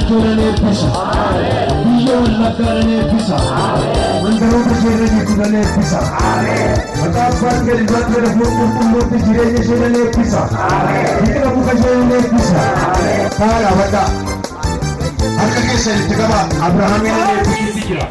Kenan Ebbisa. Biyya Wallaggaan Ebbisa. Mandaroota Kenan Kunan Ebbisa. Maqaa Abbaan gadi du'an gara qulqulluutti jireenya Kenan Ebbisa. Biqila muka Kenan Ebbisa. Haala waddaa. Harka keessan itti qaba. Abrahaamiin eebbisiitti jira.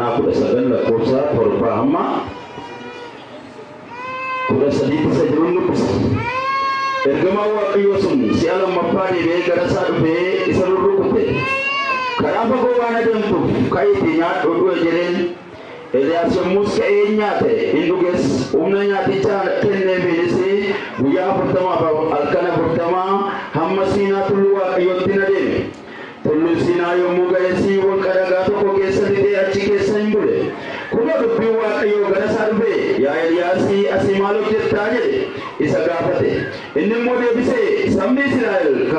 Aku segan la kursa Torbrahma kuda sedikit saja lupus ergama waqiyosum si alam mapadi be garasa be isaluru kutte karaba ko wana demtu kaiti nya dodo jeren Elias muska enyate induges umnanya ticha kenne benese buya pertama alkana pertama hammasina tulwa ayotina de Tulusina yomuga yesi wakaraga to kesa dide achi kesa imbule kuna dubbi waqayo gara sarbe ya Eliasi asimalo jettaje isagafate inni mode bise sammi Israel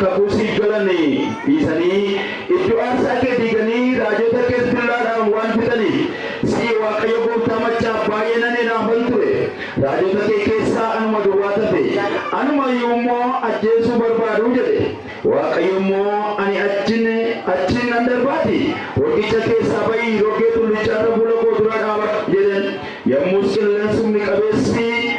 kakusi galani isani iddu arsake digani rajota kesbilla da wan pitani si waqayo ko tamacha bayena ne na banture rajota ke kesa anumadu watate anuma yumo ajesu barbadu jede waqayo mo ani achin andarbati rokicha ke sabai roketu lichara bula ko dura dawa jeden ya muskil langsung ni kabesi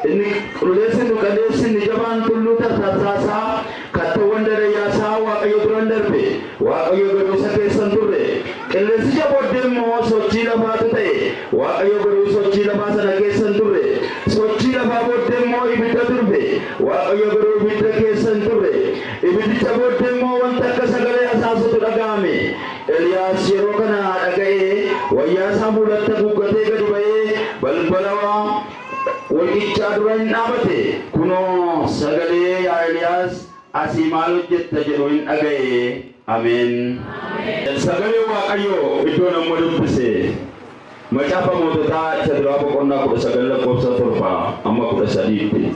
ini lesin kadesi ni jaman tulu tatasa kata wandare ya sa waqayo durandarbe waqayo garusa ke santure kelesi jabode mo sochila batate waqayo garu sochila basana ke santure sochila babode mo ibita turbe waqayo garu ibita ke santure ibita jabode mo wanta kasagale asasu tudagame Elias yerokana dagaye waya samulata gugate gadibaye balbalawa Wakicha duran nabate kuno sagale ya Elias asimalu jetta jeroin agaye amen sagale waqayo idona modubse macapa modota chadra bokonna ko sagale ko satorpa amma ko saditi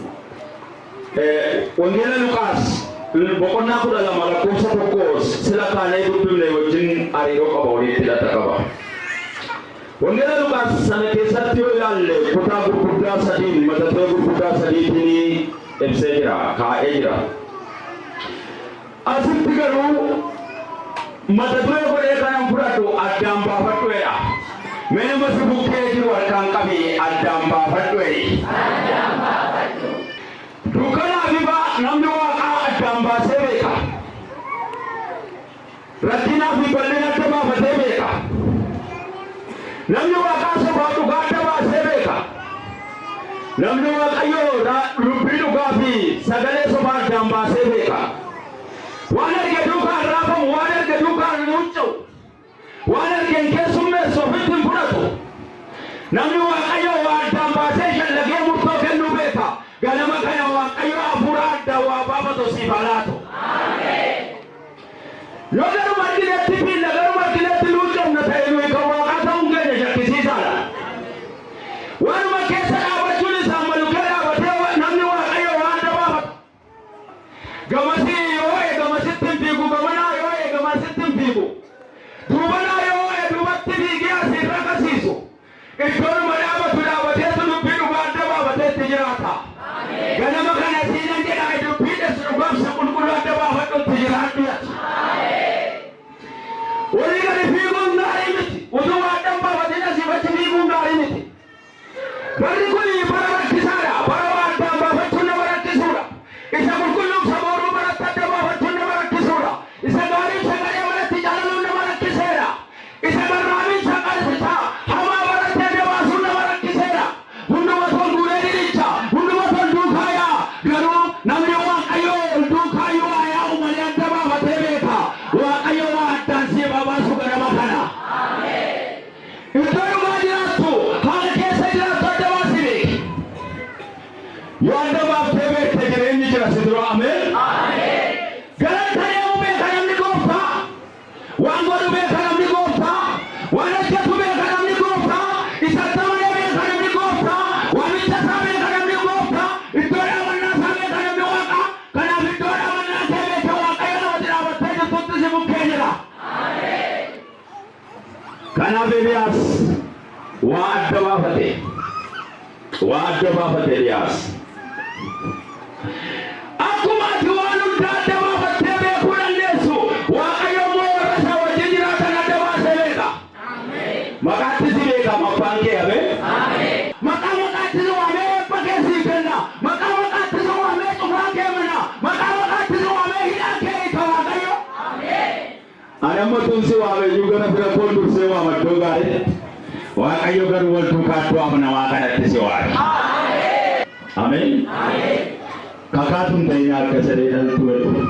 wangela Lukas bokonna ko dalam ala ko sapokos silakan ay dubule wajin ariro ka bawri tidak takaba Wangela Lukas sana kesat yo yalle kota gurgudda sadin matata gurgudda saditini ebsejira ka ejira asitigaru matata ko ekanam puratu adamba fatwea mene masibuke jiru akan kami adamba fatwei dukana biba namdo ka adamba sebeka ratina bi balena tama fatebeka namni waqasa baatu gaata ba sebeka namni waqayo da lubidu gafi sagale so ba damba sebeka wana ke duka rafa wana ke duka nucho wana ke kesume so fitin purato namni waqayo wa damba session lage mutto kenu beta gana makaya waqayo afura da wa baba to sibalato amen yogaru markile tipi lagaru markile gamasi yoo gamasitti fiigu gamanaa yoo gamasitti fiigu duubanaa yoo duubatti fiigee asii rakasiisu iddoon madaabatu dhaabateetu dubbii dhugaa adda baafateetti jiraata. Ganama kana siinan jedhaa dubbii dheessu dhugaamsa qulqulluu adda baafadhutti jiraadhu. Walii gadi fiiguun gaarii miti. Utuu adda baafatee asii bachi fiiguun gaarii miti. Barri kun bara rakkisaadha. Bara addaan baafachuun nama rakkisuudha. Isa qulqulluuf sabooruu baratti adda baafachuun nama rakkisuudha. Isa gaarii sagalee baratti jaalaluun nama rakkiseera. Isa garraamiin saqalfisa hamaa baratti adda baasuun nama rakkiseera. Hunduma tol guuree diricha. Hunduma tol duukaayaa. Garuu namni waaqayyoo duukaayyoo ayaa'u malee adda baafatee beeka. Waaqayyoo waa addaan si babaasu ganama kana. Iddoo dhugaa jiraattu haala keessa jiraattu adda baasi beeki. Yoo adda baaftee beekte jireenyi jira si dura. Ameen. Galata deemu beeka namni gooftaa. Waan godhu beeka namni gooftaa. Waan hojjetu beeka namni gooftaa. Isa tamanee beeka namni gooftaa. Waamicha isaa beeka namni gooftaa. Iddoo dhaabannaa isaa beeka namni waaqa. Kanaaf iddoo dhaabannaa kee beeka waaqayyo namatti dhaabattee jirtutti si bukkee jira. Kanaaf Eliyaas waa adda baafate. Waa adda baafate Eliyaas. Akkuma ati waan hunda adda baafattee beekuu dandeessu waaqayyo immoo warra isaa wajjin jiraatan adda baasee beeka. Maqaatti si beekama abbaan kee Ameen. Maqaatti si waamee eebba kee sii kenna. Maqaatti si waamee cufaa kee mana. Maqaatti si waamee hidhaa kee hiika waaqayyo. Ani amma tun si waamee gara bira koon dursee waamadoo gaarii. Waaqayyo garuu wal duukaa du'aaf namaa kanatti si waame. Ameen. Kakaatuun ta'in akka sadee dhaltuu heddu.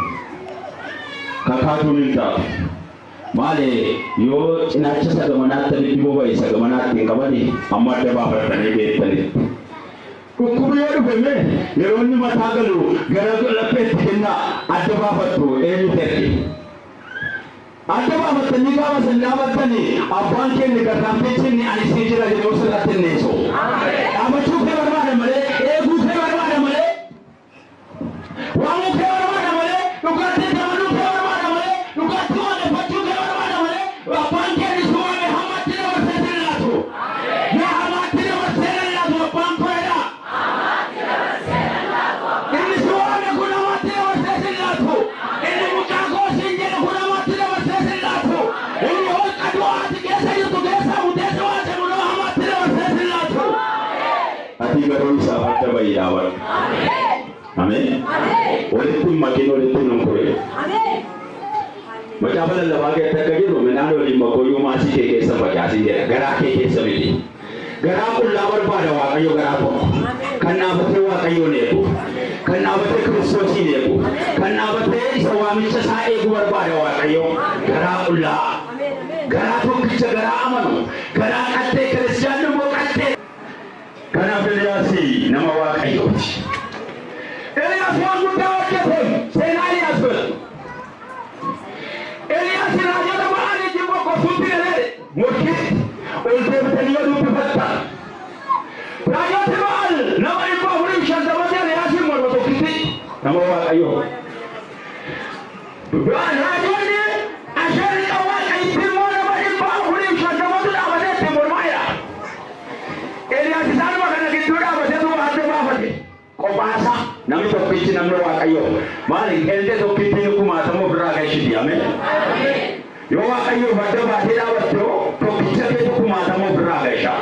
Kakaatuun hin taa'u. Maali yoo cinaacha sagamanaatti dhiboo ba'e sagamanaatti hin qabani amma adda baafatanii beektanii. Dhukkubni yoo dhufe yeroo inni mataa galu gara lapheetti kenna adda baafattu eenyu terti. Adda baafattanii gaafa san dhaabattanii abbaan keenya garraamteechinni ani sii jira jedhee sirratti neessu. Dhaabachuu kee barbaada malee eeguu kee barbaada malee. Waamuu kee barbaada malee dhugaatii taphachuu kee barbaada malee dhugaatii waaqeffachuu kee barbaada malee abbaan keenya si waame hammaatti dabarsee si laatu. Yaa hammaatti dabarsee laatu abbaan koodha. Inni si waame kun hammaatti dabarsee si laatu. Inni mucaa koo siin jedhe kun hammaatti dabarsee si laatu. Inni holqa du'aati keessa jirtu keessa mutee si waase kun hammaatti dabarsee si laatu. Ati garuu isaaf adda ba'i dhaabatu. Ameen. Walitti makiin walitti nunkure. Macaafa lallabaa keessatti akka jiru midhaan waliin makoyyuu maasii kee keessa facaasii jedha. Garaa kee keessa miti. Garaa qullaa barbaada waaqayyo garaa tokko. Kan dhaabatee waaqayyoon eegu. Kan dhaabatee kiristoosiin eegu. Kan dhaabatee isa waamicha isaa eegu barbaada waaqayyo. Garaa qullaa. Garaa tokkicha garaa amanu. Garaa qattee kiristiyaanni immoo qattee. Kanaaf Eliyaasi nama waaqayyooti. Eliyaas waan guddaa hojjete seenaa Eliyaas godha. Eliyaas raajota ba'anii jibboo gosuutti galee morkitti ol deebitanii yoo dubbifatta. Raajoti ba'al nama 450 Eliyaasiin morma tokkitti nama waaqayyoo. Raajonni ashirri awwaaqa itti immoo nama 450 dhaabatee itti mormaa'edha. Eliyaas isaanuma kana gidduu dhaabatee duuba adda baafate. Qobaasa namni tokkichi namni waaqayyo maali elde tokkichi kumaatamu biraa gashiti. Ameen. Yoo waaqayyo adda baatee dhaabattu tokkicha keetu kumaatamu biraa gasha.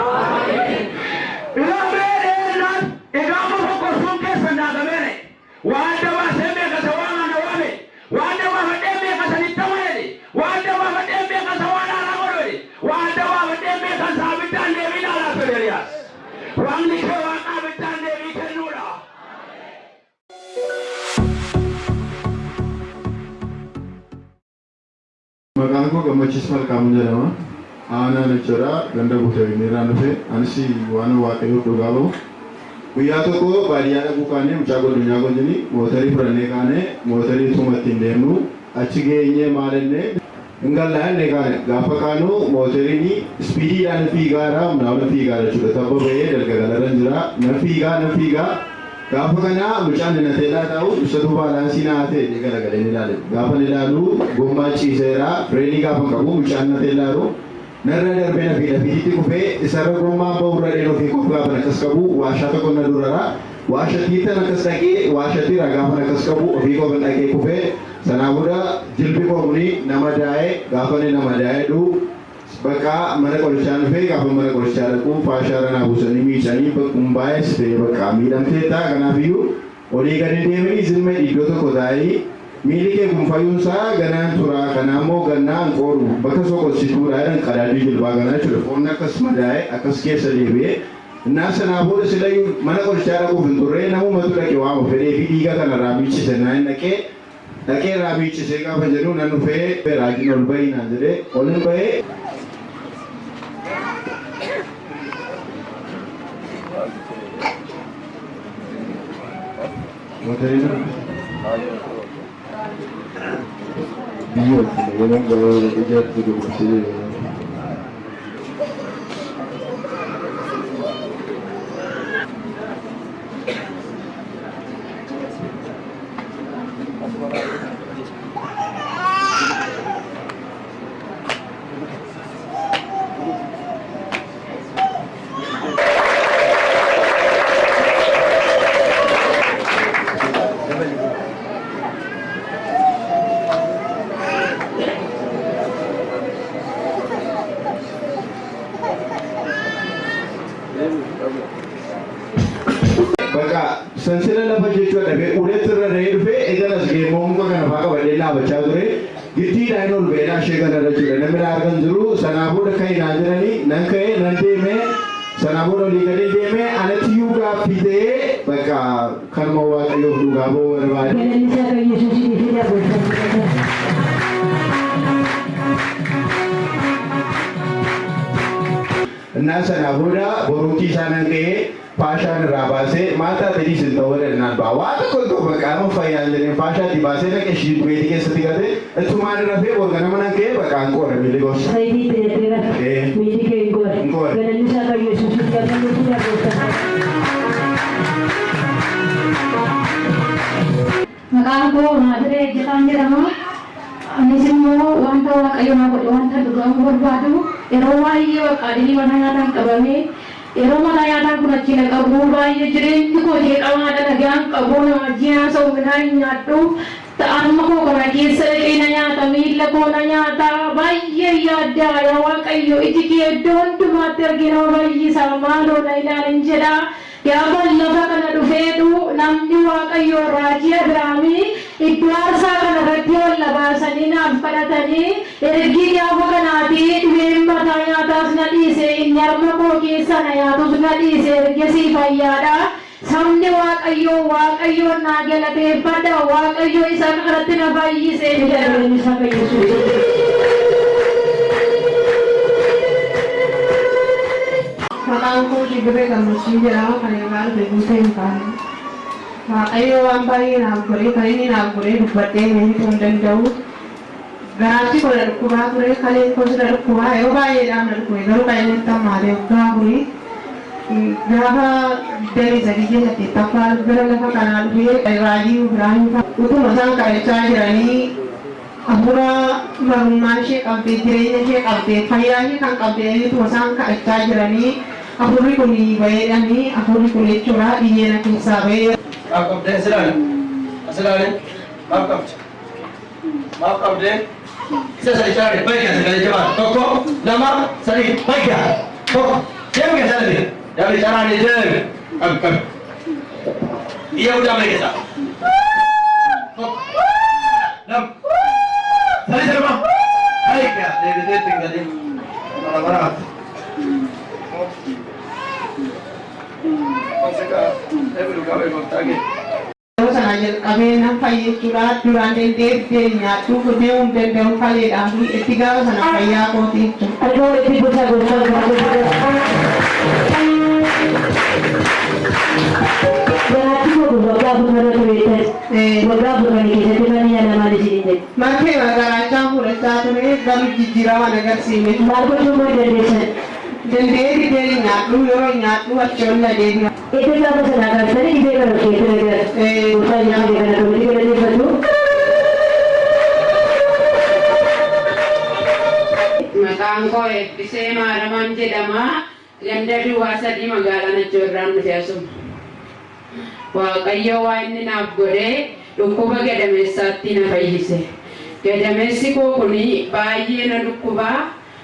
Ilaameedhaan egaama tokko sun keessa naagamene waan adda baasee beekasa waan ana waame waan adda baafadhee beekasa nitta waayede waan adda baafadhee beekasa waan ana godhode waan adda baafadhee beekasa abiddaan deebiin alaa fedhe Eliyaas. Waaqni kee waan abiddaan deebii kennuudha. Maqaan koo Gammachiis Malkaamuu jedhama. Aanaan jechuudha ganda guutee irraan dhufe anis waan waaqayyoo dhugaa bahu. Guyyaa tokko baadiyyaa dhaquu kaanee mucaa godhunyaa godhini mootarii fudhannee kaanee mootarii tuma ittiin deemnu achi geenyee maalennee hin gallaa'anne kaane gaafa kaanu mootoriin ispiidiidhaan fiigaadha humnaa ol fiigaa jechuudha. Tabba ba'ee dalgagalarra jira na fiigaa Gaafa kana mucaan inni teelaa ta'u ibsatu baalansii naa ta'e garagalee ni ilaale. Gaafa ni ilaalu gommaa ciiseera fireenii gaafa qabu mucaan na teelaaru narra darbee na fiiditti kufee isarra gommaa ba'urra dheeroo fi qof gaafa akkas qabu waashaa tokko na durara waashatti tan akkas dhaqee waashatti gaafa akkas qabu ofii qofa dhaqee kufee sanaa booda jilbi qoomni nama daa'ee gaafa ni nama daa'ee dhuu bakka mana qorichaa dhufee gaafa mana qorichaa dhaqu faashaara naa buusanii miicanii bakkum baay'ees ta'e bakka miidhamtee ta'a kanaafiyyuu olii gadi deemanii zilmee iddoo tokko taa'anii miilli kee kun fayyumsaa ganaan tura kanaammoo gannaan qooru bakka soqochituudha jedhan qadaadii jilbaa ganaa jechuudha foonni akkas madaa'e akkas keessa deebi'ee innaa sanaa booda silayyuu mana qorichaa dhaquuf hin turre namumatu dhaqe waama fedhee fi dhiiga kanarraa miichise naa hin dhaqee irraa miichisee gaafa jedhu nan dhufee raajiin ol bahii naan jedhee ol hin bahee Sansila lafa jechuudha dhabee uletti irra dahee dhufee eegalas geemmoo muka kana faa qabadhee dhaabachaa ture giddiidhaan ol ba'ee ishee kanarra jira namni argan jiru sanaa booda ka'ee naan jedhanii nan ka'ee nan deemee sanaa booda olii gadi deemee anatti iyyuu gaaffii ta'ee bakka kanuma waaqayyoof dhugaa ba'uu barbaade. Innaa sanaa booda boruutii isaa nan ka'ee Pasha rabase mata tadi sentuh dengan bawa tu kalau berkamu fayal dengan pasha di base nak keshi bedi ke setika tu itu mana rafe organ mana ke berkan kor milik os. Saya di tera milik ke kor. Kerana ni saya Yesus kita kan tidak boleh. Maka aku nadre kita ni ramah. Ani semua orang tahu kayu nak orang tahu orang berbadu. Erawai yo kadili mana yang kabame. Eroma yada kuna chile kabuba ye jiren ko je kawada na gyang kabona jiya so minai nyatu ta amma ko kana kisare ke na ya tamil ko na ya ta bayye ya da ya wa kayo itiki don't matter gino bayyi samano na ilarin jeda ya balla ka kana du fedu namni wa kayo rajiya brami itwarsa kana ratyo labasani na amparatani ergi ya wa kana di wemma ta ya tas na di se nyarma ko kisana ya tus na di se ergi si fayyada samne wa kayo na gelate pada wa kayo isa karatina bayyi se jaro ni sa kayo su Makangko libre kamu sinjera kanegal begusen kan. Ayo ampai nagure kali ni nagure dupate ni tundan jauh. Garansi kalau ada kurang kure kali kau sudah kurang. Ayo kaya dalam ada kure kalau kaya ni tak mari kurang kure. Berapa dari jadi je nanti tapal berapa kanal kure ayo lagi berani. Itu masang kaya cahaya ni. Apura manusia kalte jirenya je kalte kaya ni kan kalte itu masang kaya cahaya ni. Apuri kuni bayar ni apuri kuni cura ini nak sahaja. Maaf deh, silakan. Maaf deh. Bisa saya cari baik ya sekali cepat. Toko nama saya baik ya. Toko siapa yang saya ni? Yang bicara ni je. Kam. Dia udah baik ya. Toko. Nam. Saya siapa? Baik ya. Dia tinggal di mana-mana. Sanajal kami nampai curhat durang dendek nyatu kemudian dendek kali dah etiga sana kaya koti. Aduh itu besar. Berarti kau berapa bulan tu itu? Berapa bulan ini? Jadi mana yang nama di sini? Macam agar acam pura satu ni kami jijirawan agar sini. Marco cuma dendek. Dandeetti deeri nyaadhu yeroo nyaadhu achoonna deebi'a. Itu apa senang tadi di mana kita lihat bukannya di mana kami kita lihat tu. Maqaan koo Eebbisee Maaramaan jedhama. Ganda Duwwaa Sadii magaalaa Najjoorraan nuti asuma. Waaqayyo waa inni naaf godhee dhukkuba gadameessaatti na fayyise. Gadameessi koo kuni baay'ee na dhukkubaa.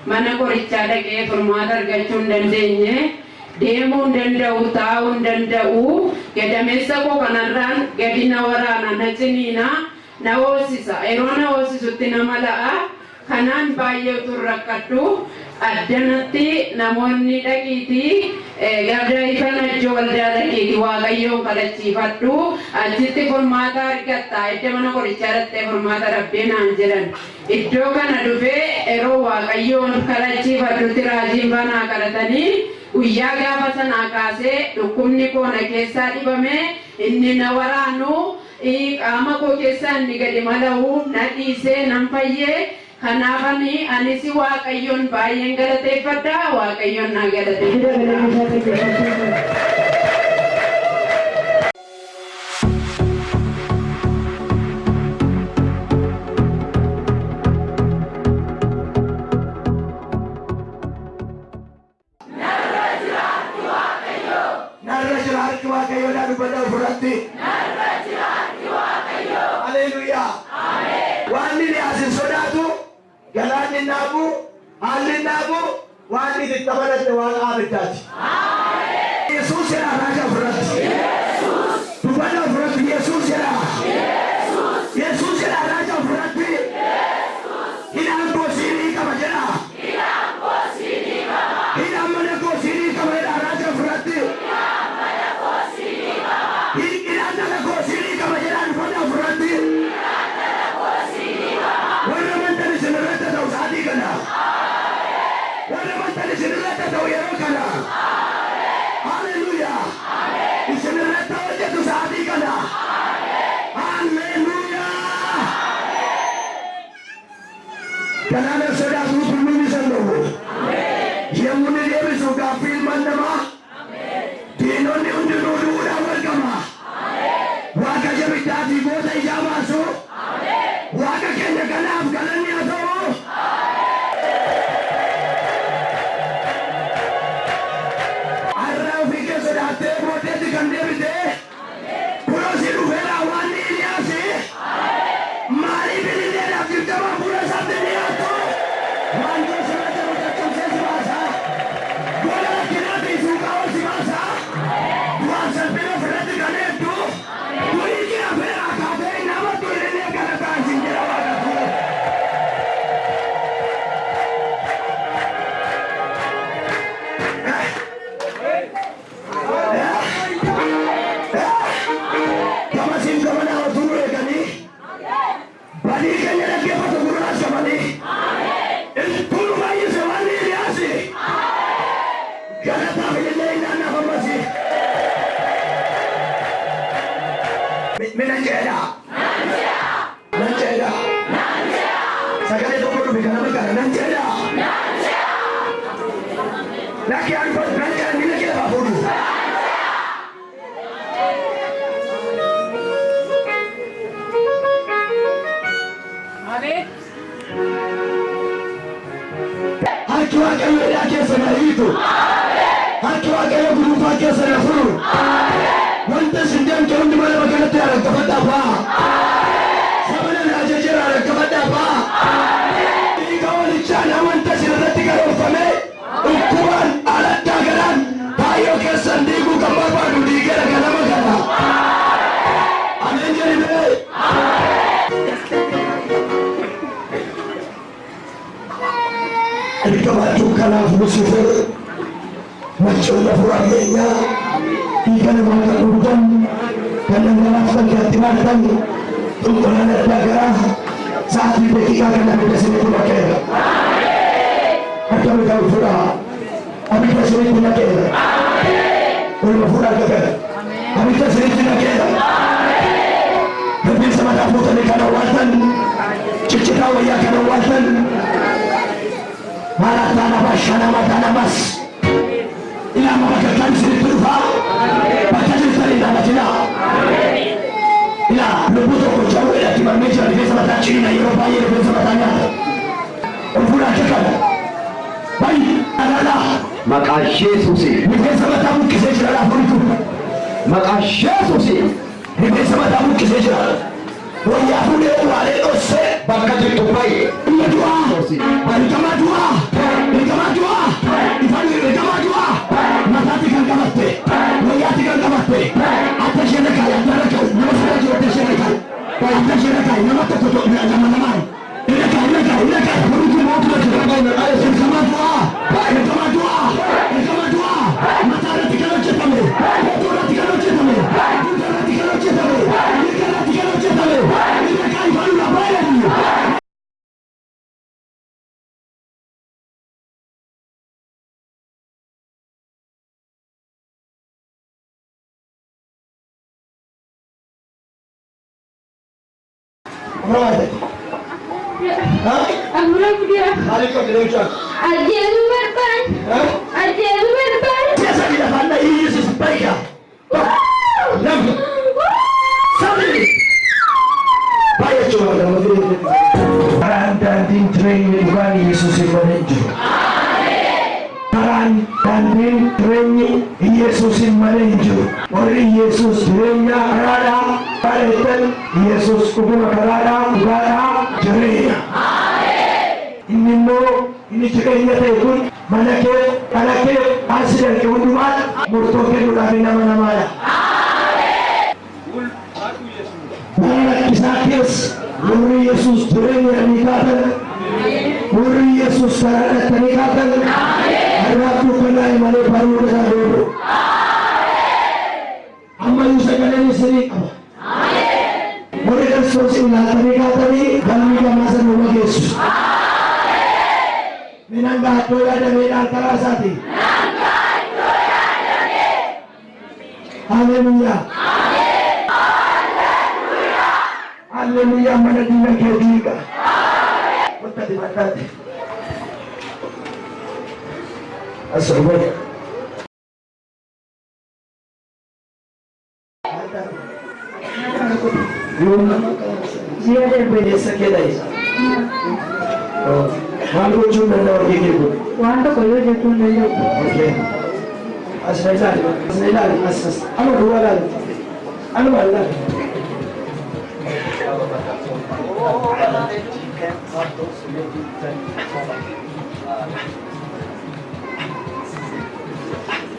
Mana qorichaa dhaqee furmaata argachuu hin dandeenye. Deemuu hin danda'u, taa'uu hin danda'u. Gadameessa koo kanarraan gadi na waraana, na ciniina, na hoosisa. Yeroo na hoosisutti nama la'a. Kanaan baay'ee utuu rakkadhu addanatti namoonni dhaqiitii garda ifa Najjoo waldaa dhaqiitii Waaqayyoon kadhachiifadhu achitti furmaata argatta edda mana qorichaa dhattee furmaata rabbee naan jedhan iddoo kana dhufee yeroo Waaqayyoon kadhachiifadhutti raajiin banaa kadhatanii guyyaa gaafa sanaa kaasee dhukkubni koo na keessaa dhibame inni na waraanu qaama koo keessaa inni gadi mala'u na dhiisee nan fayyee. Kanaafani anis Waaqayyoon baay'een galateeffadha Waaqayyoon na galateeffadha. Narra jiraatti Waaqayyo na dubbata ofirratti. Haleluuyaa. Waan inni asin sodaatu galaanni naabu haalli naabu waan inni taphatatti waan abiddaati. Yesuus jedha raaja ofirratti. Dubbata ofirratti Yesuus jedha. Yesuus jedha raaja ofirratti. Hidhaan goosiinii qaba jedha. Hidhaan mana goosiinii qaba jedha raaja ofirratti. Hidhaan mana goosiinii qaba jedha dubbata ofirratti. Warra mantani sinirratti ta'u sa'aatii kana. Warra mantani sinirratti ta'u yeroo kana. Haleluuyaa. Isinirratti hojjetu sa'aatii kana. Haleluuyaa. Kanaana sodaatu tulluun isa ta'u. Yemmuu ni deebisu gaaffii ilmaan namaa. Diinonni hundinuu duudhaan wal qaba. Waaqa jabiddaatii goota ijaa baasu. Waaqa keenya kanaaf galanni haa ta'u. Har'a ofii kee sodaattee booddeetti kan deebite. Kunoo si dhufeera waan ni dhiyaase. Maaliif inni dheeraaf dirqama fuula isaatti dhiyaatu? Waan gosa nama caccabsee si baasa. Gola rakkinaatti suuqaa si baasa. Waan salphina ofirratti kan hedduu. Durii kee afeera kaatee nama tureennee kana taasisin jedha Waaqayyo. Gamasiin gamanaa otuu eeganii badii keenya dhaggeeffatu gurraas qabanii tunu baay'ise waan ni dhiyaase galataaf illee naannaaf ammasi mina jedha nan jedha sagalee tokko dhufe kana makara nan jedha lakkee alfa nan jedha mina jedha fuudhu. Harki Waaqayyo dhaa keessa na hiitu. Harki Waaqayyo guduunfaa keessa na furu. Wanta isin deemte hundi mana magaalatti araggafadhaa ba'a. Sabana na ajajeera araggafadhaa ba'a. Dhiiga walichaan wanta isin irratti garoofame dhukkubaan aladdaa garaan baay'oo keessan dhiiguu kan barbaadu dhiigera ganama kana. Ameen jedhime. Ergamatu kanaaf Lusifer machoota furammeenyaa dhiiga namaa kan dhugutan kan dhangala'aaf bakkeetti maaltan xumuraan addaa garaa sa'aatii daqiiqaa kan abidda isinitti naqeera. Harka mirgaa fuudhaa abidda isinitti naqeera. Olma fuudhaa gagara abidda isinitti naqeera. Rifeensa mataa fuutanii kan awwaaltan ciccitaa wayyaa kan awwaaltan Maratana bashana matana mas Maqaa Yesuusiin. Rifeensa mataa buqqisee jira laafuun kun. Maqaa Yesuusiin. Rifeensa mataa buqqisee jira. Wayyaa fuudhee waalee dhossee Bakka jirtu baay'ee. biyya du'aa. Ergamaa du'aa. Ergamaa du'aa. Ifaan ergamaa du'aa. Mataatti kan qabatte. Wayyaatti kan qabatte. Adda ishee rakkaa'e adda rakkaa'e nama fuudhaa jiru adda ishee rakkaa'e. Adda ishee rakkaa'e nama tokko nama namaan. Rakkaa'e. Fuudhuutu mootummaa jira. Ergamaa du'aa. Ergamaa du'aa. Ergamaa du'aa. Mataa irratti kan hojjetame. Hedduu irratti kan hojjetame. Dugda irratti kan hojjetame. Mirga irratti kan hojjetame. Rakkaa'e ifaan baay'ee. Amra dia. Hari kau tidak ucap. Ajaru berban. Ajaru berban. Biasa tidak pandai Yesus baik ya. Nam. Sambil. Baik cuma dalam diri. Peran dan train Tuhan Yesus menuju. Peran dan train Yesus menuju. Ori Yesus direnya rada. Paretan Yesus kubur rada. Rada direnya. Ini jirenya tekun manake hasil keuntungan murtoke dulari nama-nama ya. Amen. Kisah Muri Yesus jirenya nikatan. Muri Yesus sarana nikatan. Waktu kenai mane baru besar dulu. Amal usahakan sendiri. Muri Yesus nikatan ini dalam masa nama Yesus. Minangga doya dan minang karasati. Haleluya. Haleluya. Mana dina ketiga. Bertati. Assalamualaikum. Dia ada beda sekedar. Oh. Malu cuma nak pergi gitu. Wanda koyo jatuh dulu. Okey. Asal. Anu dua lagi. Anu mana?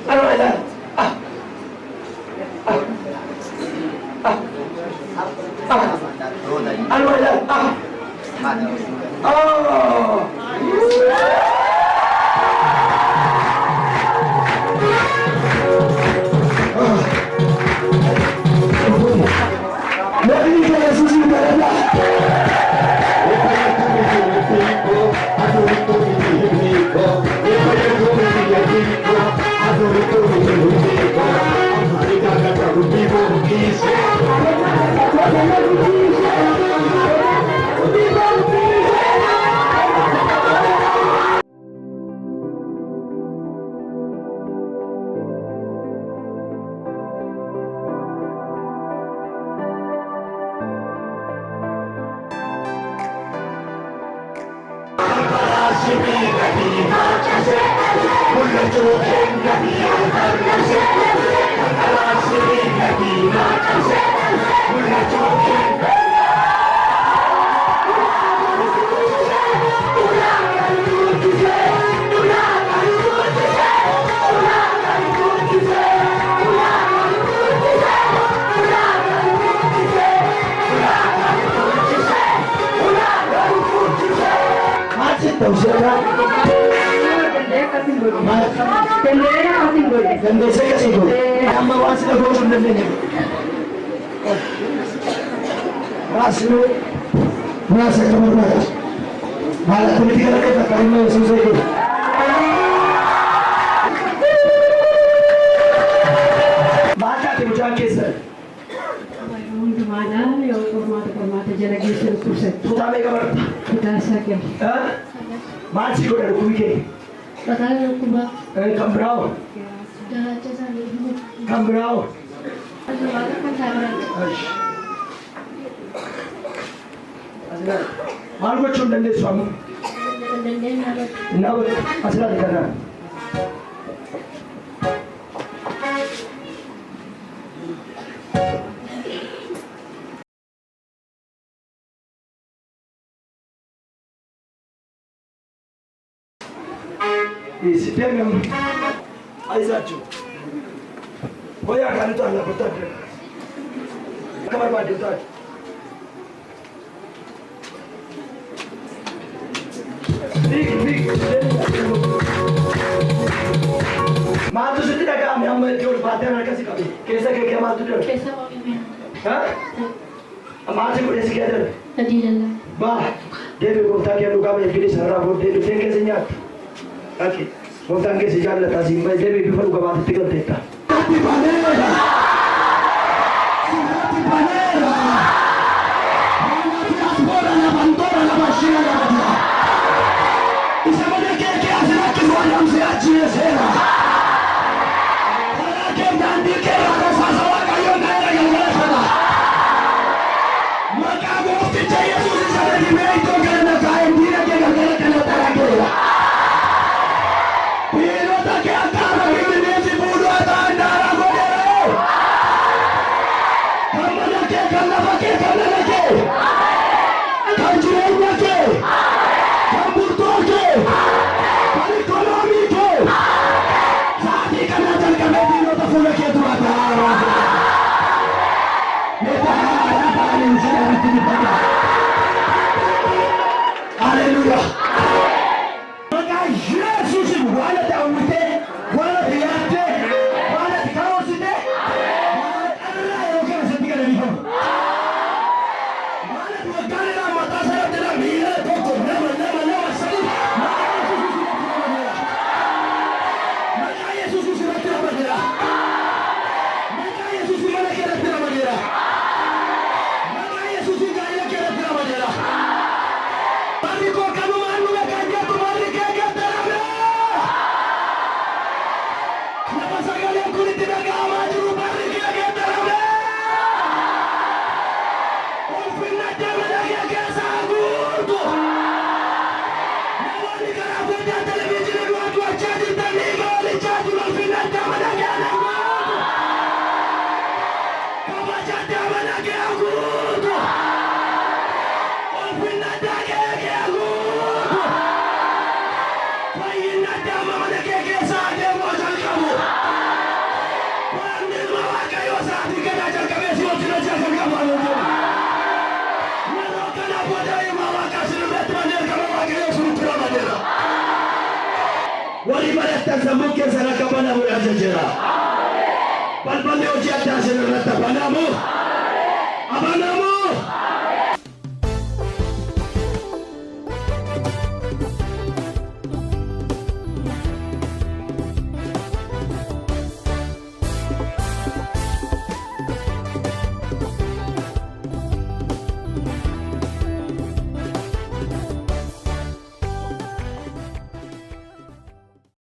Anu mana? Anu mana? Oh. Nabi Yesus berada. Ganda saya kasih gol. Nama wasit gol sudah ni. Wasit merasa kemerdekaan. Malah politik ada kata kalimat susah itu. Baca tu macam kisah. Untuk mana yang permata jalan kisah pusat. Sudah mereka ber. Kita sakit. Masih kau dah kuih. Betul kuba. Kambrau. Dah cakap ni. Kambrau. Ada apa kan cara? Malu kau cuma dendam suami. Dendam nak. Nak asal ada kan? Isi demem. Aizachu. Boya kan tu Allah betul. Kamar badi tu. Big. Maatu sitti daga ami amma jod baate na kasi kabi. Kaisa ke kya maatu jod? Kaisa wali mein. Ha? Amaati ko desi kya jod? Tadi lalla. Ba. Devi ko ta kya luka me fili sara bo devi ke se nyat. Okay. Ko tange se jalla ta sim mai devi bi faru ka baat tikal deta. Tati banera. Tati banera. Ana diaspora la bandora la machina la bata. Isama de ke asra ke bo nam se achi sera. Hallelujah. Maka Yesus wala tawute, wala tiyate, wala tikawosite, wala Allah yo kana setika dari ho. Wala tuwagane na mata sa tela mira toko nama sabu. Maka Yesus surat tela madera. Maka Yesus mana kira tela madera. Maka Yesus gaya kira tela madera. Ko kamu manu na kanya tumali kaya terabe. Kenapa sekalian kulit tidak gawa juru bari kaya terabe. Opina jalan lagi kaya sagutu. Nawali karabunya televisi dua jadi tani kali jadi opina jalan lagi agutu. Kabaca jalan lagi agutu. Opina jalan lagi agutu. Wali malata zambuke sana kabana huyajejera. Balbande ojiata sana rata banamu. Abanamu.